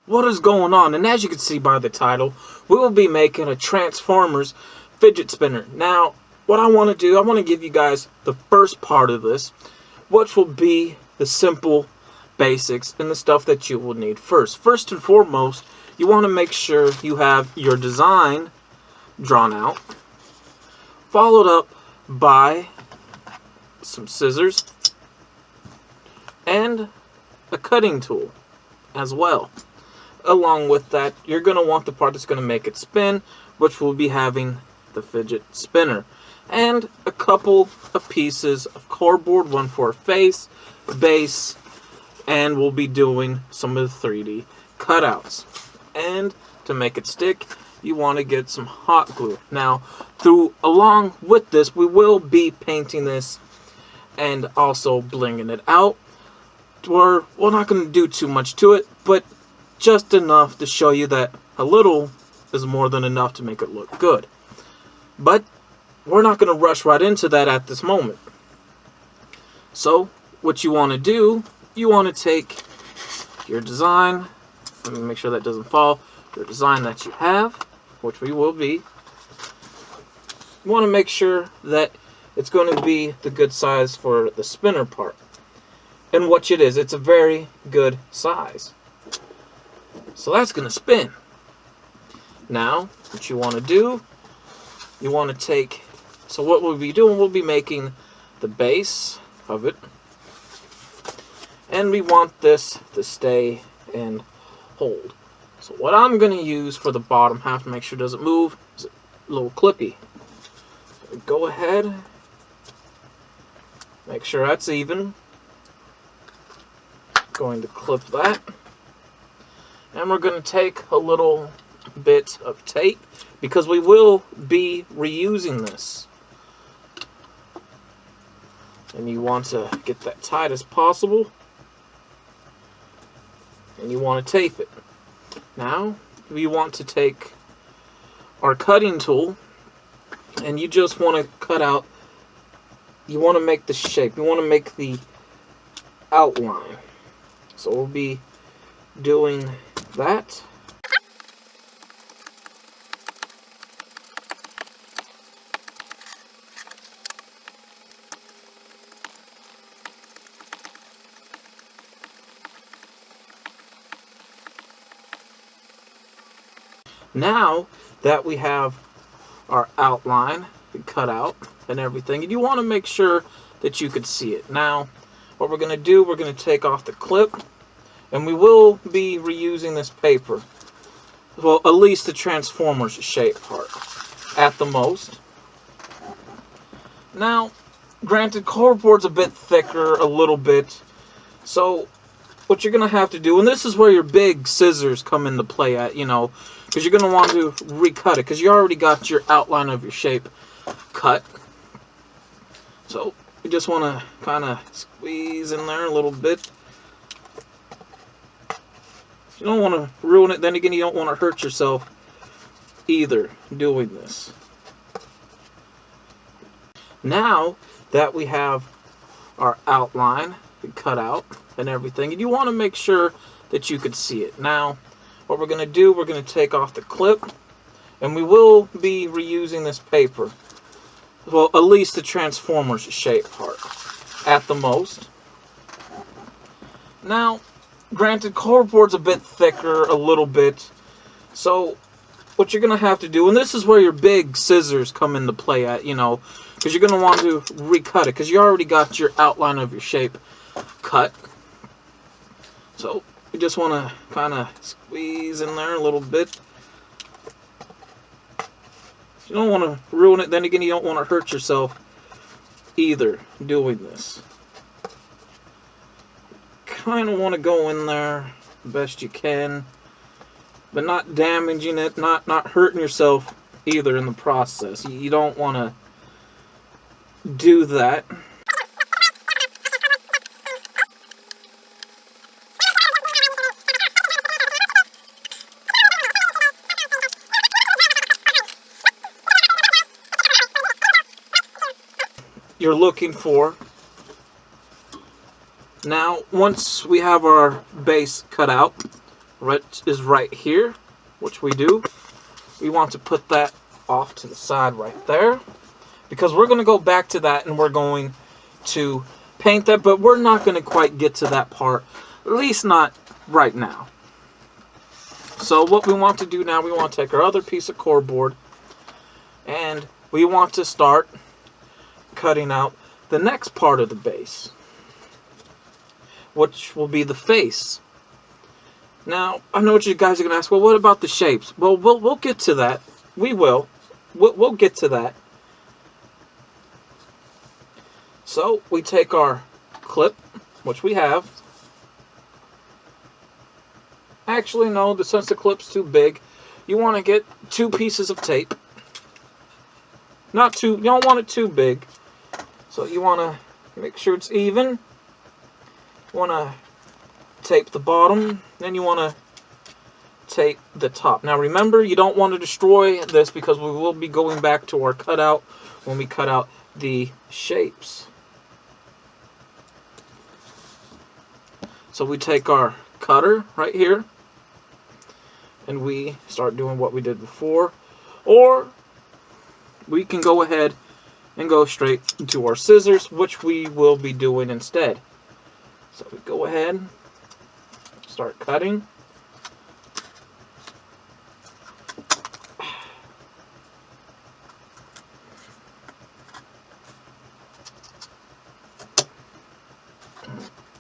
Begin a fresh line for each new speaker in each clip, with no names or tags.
what is going on? And as you can see by the title, we will be making a Transformers fidget spinner. Now, what I want to do, I want to give you guys the first part of this, which will be the simple basics and the stuff that you will need first. First and foremost, you want to make sure you have your design drawn out, followed up by some scissors and a cutting tool as well. Along with that, you're going to want the part that's going to make it spin, which will be having the fidget spinner, and a couple of pieces of cardboard, one for a face, base, and we'll be doing some of the 3D cutouts. And to make it stick, you want to get some hot glue. Now, along with this, we will be painting this and also blinging it out. We're not going to do too much to it, but just enough to show you that a little is more than enough to make it look good. But we're not going to rush right into that at this moment. So, what you want to do, you want to take your design, let me make sure that doesn't fall, your design that you have, which we will be. You want to make sure that it's going to be the good size for the spinner part. And which it is, it's a very good size. So that's going to spin. Now, what you want to do, you want to take, so what we'll be doing, we'll be making the base of it. And we want this to stay and hold. So what I'm going to use for the bottom half to make sure it doesn't move is a little clippy. So go ahead, make sure that's even. Going to clip that. And we're going to take a little bit of tape because we will be reusing this. And you want to get that tight as possible. And you want to tape it. Now, we want to take our cutting tool and you just want to cut out, you want to make the shape, you want to make the outline. So we'll be doing that. Now that we have our outline cut out and everything, and you want to make sure that you can see it. Now, what we're going to do, we're going to take off the clip, and we will be reusing this paper. Well, at least the Transformers shape part, at the most. Now, granted, cardboard's a bit thicker, a little bit, so what you're going to have to do, and this is where your big scissors come into play at, you know, because you're going to want to recut it, because you already got your outline of your shape cut. So, you just want to kind of squeeze in there a little bit. You don't want to ruin it, then again, you don't want to hurt yourself either doing this. Now that we have our outline cut out and everything, and you want to make sure that you can see it. Now, what we're going to do, we're going to take off the clip, and we will be reusing this paper. Well, at least the Transformers shape part, at the most. Now, granted, cardboard's a bit thicker, a little bit, so what you're going to have to do, and this is where your big scissors come into play at, you know, because you're going to want to recut it, because you already got your outline of your shape cut. So, you just want to kind of squeeze in there a little bit. You don't want to ruin it, then again, you don't want to hurt yourself either doing this. Kind of want to go in there the best you can, but not damaging it, not hurting yourself either in the process. You don't want to do that. You're looking for. Now, once we have our base cut out, which is right here, which we do. We want to put that off to the side right there, because we're going to go back to that and we're going to paint that, but we're not going to quite get to that part, at least not right now. So what we want to do now, we want to take our other piece of cardboard and we want to start cutting out the next part of the base, which will be the face. Now, I know what you guys are going to ask, well, what about the shapes? Well, we'll get to that. We will. We'll get to that. So, we take our clip, which we have. Actually, no, since the clip's too big, you want to get 2 pieces of tape. Not too, you don't want it too big. So, you want to make sure it's even. You want to tape the bottom, then you want to tape the top. Now remember, you don't want to destroy this because we will be going back to our cutout when we cut out the shapes. So we take our cutter right here and we start doing what we did before, or we can go ahead and go straight to our scissors, which we will be doing instead. So we go ahead, start cutting.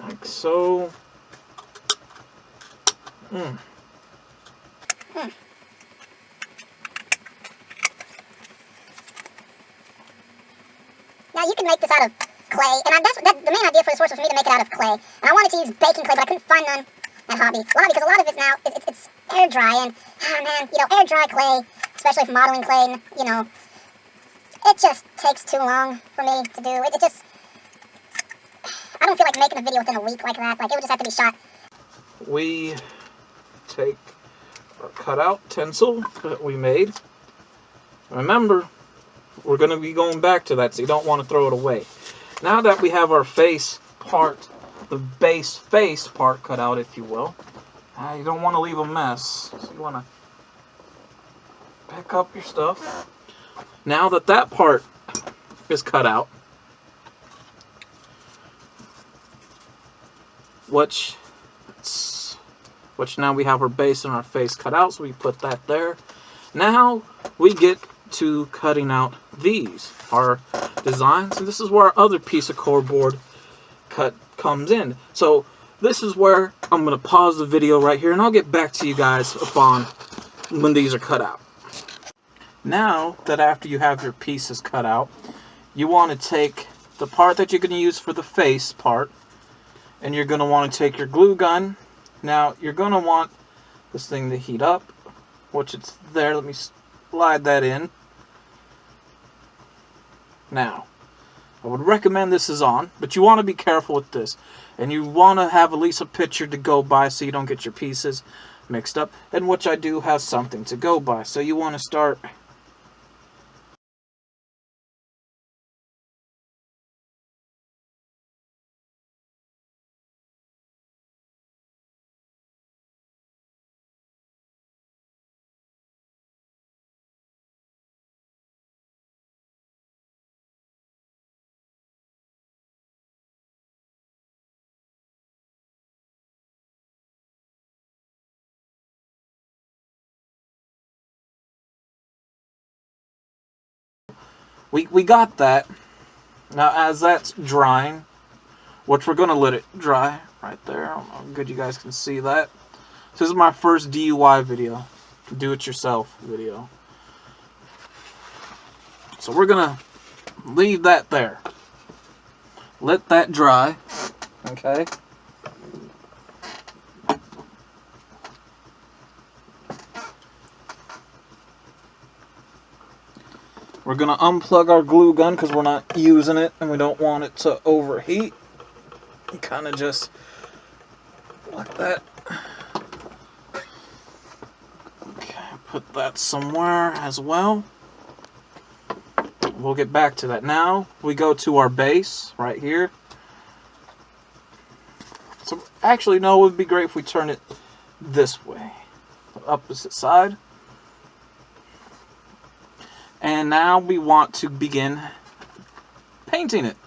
Like so.
Now you can make this out of clay, and the main idea for this horse was for me to make it out of clay. And I wanted to use baking clay, but I couldn't find none at Hobby. Why? Because a lot of it now it's air dry, and oh man, you know, air dry clay, especially for modeling clay, you know, it just takes too long for me to do. It just, I don't feel like making a video within a week like that. Like, it would just have to be shot.
We take our cutout tinsel that we made. Remember, we're going to be going back to that, so you don't want to throw it away. Now that we have our face part, the base face part cut out, if you will, you don't want to leave a mess. So you want to pick up your stuff. Now that that part is cut out, which now we have our base and our face cut out, so we put that there. Now we get to cutting out these, our designs, and this is where our other piece of cardboard cut comes in. So this is where I'm going to pause the video right here, and I'll get back to you guys upon when these are cut out. Now that after you have your pieces cut out, you want to take the part that you're going to use for the face part, and you're going to want to take your glue gun. Now you're going to want this thing to heat up, which it's there. Let me slide that in. Now, I would recommend this is on, but you want to be careful with this. And you want to have at least a picture to go by so you don't get your pieces mixed up. And which I do have something to go by. So you want to start we got that. Now as that's drying, which we're going to let it dry right there. I don't know how good you guys can see that. This is my first D.I.Y video, do-it-yourself video. So we're going to leave that there. Let that dry, okay? We're going to unplug our glue gun because we're not using it and we don't want it to overheat. Kind of just like that. Okay, put that somewhere as well. We'll get back to that. Now we go to our base right here. So actually, no, it would be great if we turn it this way, the opposite side. And now we want to begin painting it.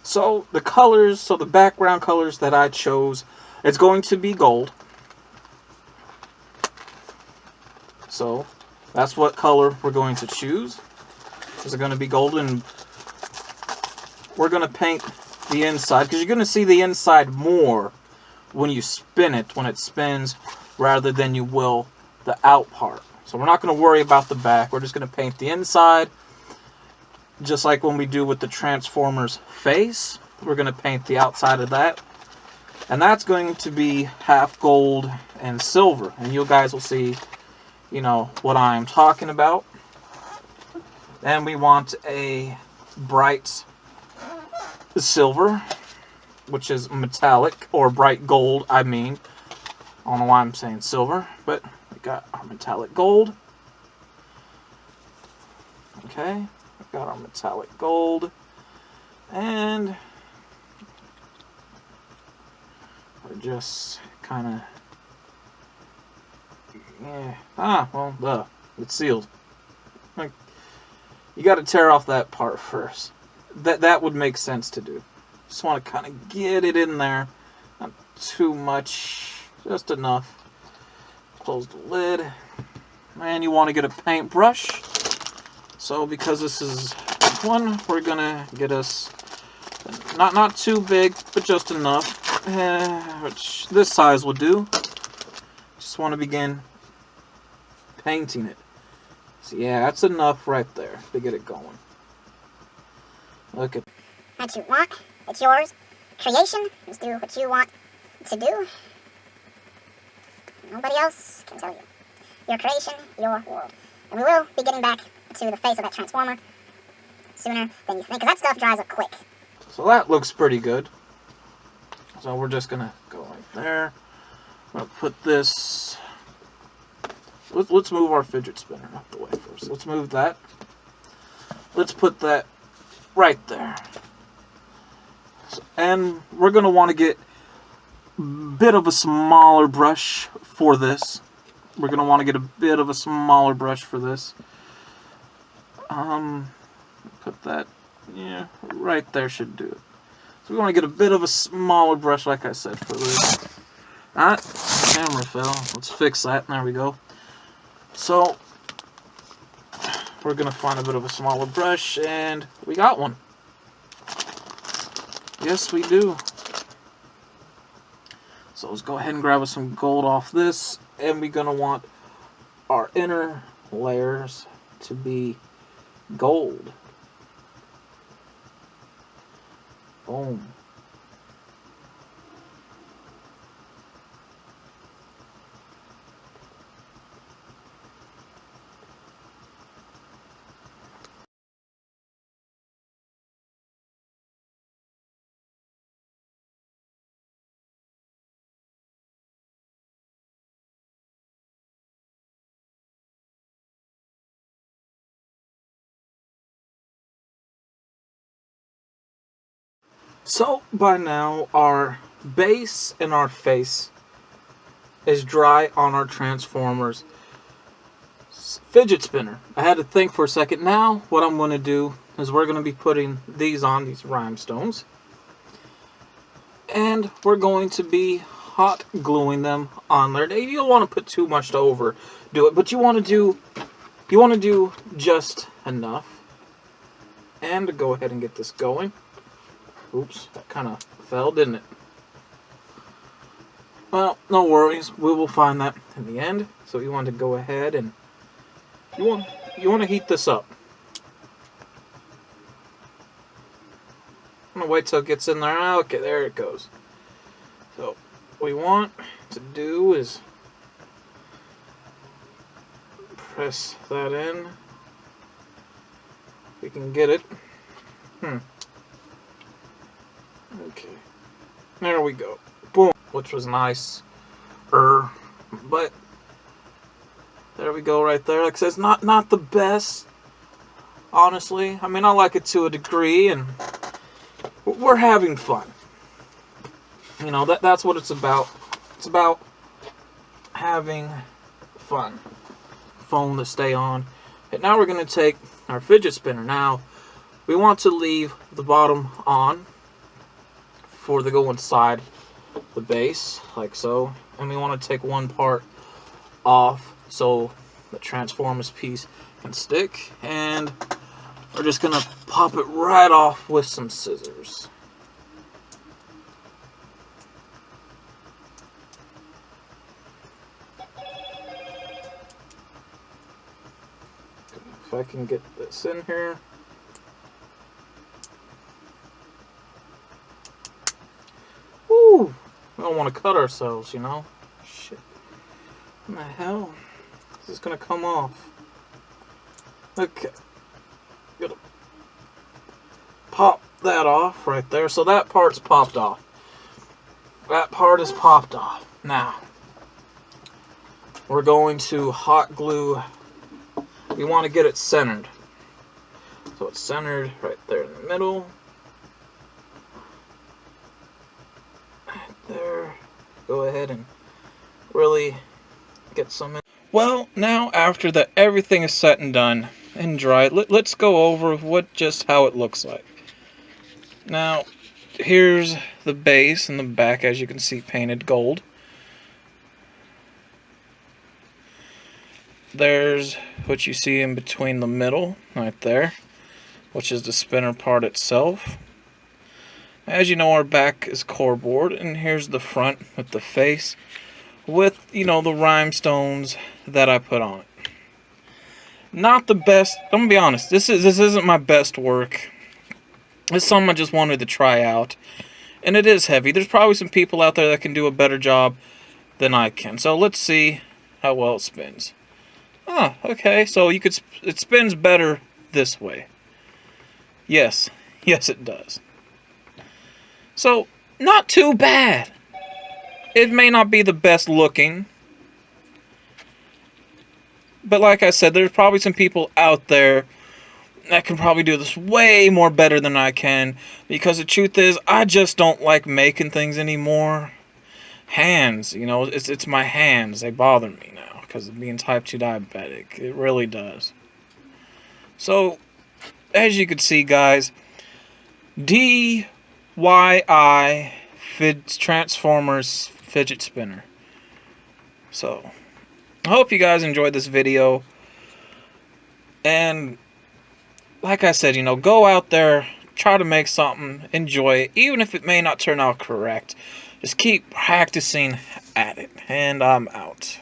So the colors, so the background colors that I chose, it's going to be gold. So that's what color we're going to choose. Is it going to be golden? We're going to paint the inside, because you're going to see the inside more when you spin it, when it spins, rather than you will the out part. So we're not going to worry about the back. We're just going to paint the inside, just like when we do with the Transformers face. We're going to paint the outside of that. And that's going to be half gold and silver. And you guys will see, you know, what I'm talking about. And we want a bright silver, which is metallic, or bright gold, I mean. I don't know why I'm saying silver, but we got our metallic gold. Okay, we got our metallic gold. And we're just kind of, well, it's sealed. Like, you got to tear off that part first. That would make sense to do. Just want to kind of get it in there. Not too much, just enough. Close the lid. And you want to get a paintbrush. So because this is one, we're gonna get us not too big, but just enough, which this size will do. Just want to begin painting it. So yeah, that's enough right there to get it going. Look at
What you want, it's yours. Creation, just do what you want to do. Nobody else can tell you. Your creation, your world. And we will be getting back to the face of that Transformer sooner than you think, because that stuff dries up quick.
So that looks pretty good. So we're just gonna go right there. I'm gonna put this. Let's move our fidget spinner out the way first. Let's move that. Let's put that right there. And we're gonna want to get a bit of a smaller brush for this. We're gonna want to get a bit of a smaller brush for this. Put that, yeah, right there should do it. So we want to get a bit of a smaller brush, like I said, for this. Alright, camera fell. Let's fix that. There we go. So we're gonna find a bit of a smaller brush, and we got one. Yes, we do. So let's go ahead and grab us some gold off this, and we're gonna want our inner layers to be gold. Boom. So by now our base and our face is dry on our Transformers fidget spinner. I had to think for a second. Now what I'm going to do is we're going to be putting these on, these rhinestones, and we're going to be hot gluing them on there. You don't want to put too much to overdo it, but you want to do just enough. And to go ahead and get this going. Oops, that kind of fell, didn't it? Well, no worries. We will find that in the end. So you want to go ahead and you want to heat this up. I'm gonna wait till it gets in there. Okay, there it goes. So what we want to do is press that in. We can get it. Okay, there we go. Boom, which was nice. But there we go, right there. Like I said, it's not the best, honestly. I mean, I like it to a degree, and we're having fun. You know, that's what it's about. It's about having fun. Phone to stay on. And now we're going to take our fidget spinner. Now, we want to leave the bottom on for the go inside the base, like so. And we want to take one part off so the Transformers piece can stick. And we're just going to pop it right off with some scissors. If I can get this in here. Woo! We don't want to cut ourselves, you know? Shit. What the hell? This is gonna come off. Okay. Gotta pop that off right there. So that part's popped off. That part is popped off. Now, we're going to hot glue. We want to get it centered. So it's centered right there in the middle. Right there. Go ahead and really get some in. Well, now after that everything is set and done and dry, let's go over how it looks like. Now, here's the base and the back, as you can see, painted gold. There's what you see in between the middle, right there, which is the spinner part itself. As you know, our back is cardboard, and here's the front with the face, with, you know, the rhinestones that I put on it. Not the best. I'm gonna be honest. This isn't my best work. It's something I just wanted to try out, and it is heavy. There's probably some people out there that can do a better job than I can. So let's see how well it spins. Ah, okay. So it spins better this way. Yes, yes, it does. So not too bad. It may not be the best looking, but like I said, there's probably some people out there that can probably do this way more better than I can, because the truth is, I just don't like making things anymore. Hands, you know, it's my hands. They bother me now because of being type 2 diabetic. It really does. So, as you can see, guys, D.I.Y. Transformers fidget spinner. So, I hope you guys enjoyed this video. And like I said, you know, go out there, try to make something, enjoy it, even if it may not turn out correct. Just keep practicing at it. And I'm out.